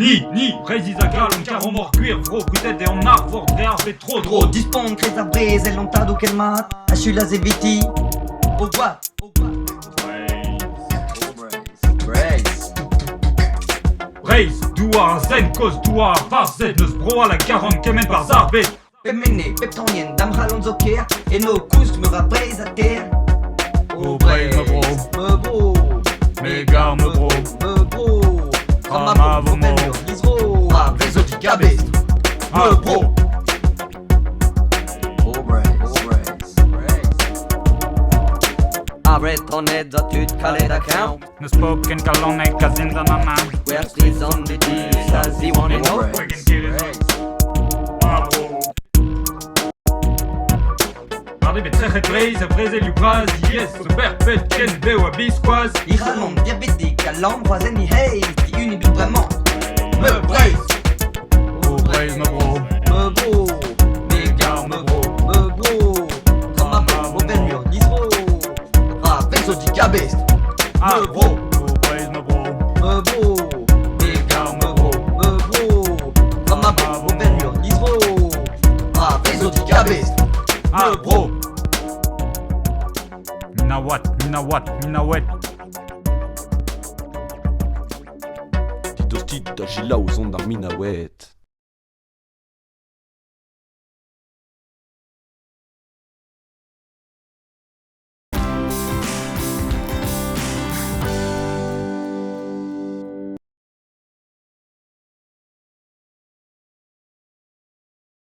Ni, Prézisagal, on car en mort cuir, vro, peut-être et en arbre, dréar, fait trop. Dispone, creza, braise, el lantado, quel mat, achula, zeviti. Au bois. Braise, douar, zen, cause, douar, varzet, neus, broa, la 40 kemen par zarbet. Pemene, peptonien, dam halonzoker, et nos cousts me braise à terre. Oh braise, me bro, méga me bro, Ramavo, Benur, Isro, Avezo di Cabest, me bro. Oh braise. Arrête ton aide, ça tu te calais d'account. ne spoken kalon e kazin da nana. Where's these on the deal, as he wanna know. We can get it. Parlez de très braise, braise, lupraz, yes, perpète, ken, beo, abisquaz. Iralon, diabétique, à l'embre, zen, hey, qui unit tout vraiment. Me braise. Oh braise, me bro, Me bro, méga me bro, Ramavo, Benur, Isro, Avezo di Cabest, me bro. oh braise, me bro, Me bro, méga me bro, Ramavo, Benur, Isro, Avezo di Cabest, me bro. mina what. Tito Stita, Gila aux ondes d'Arminawet.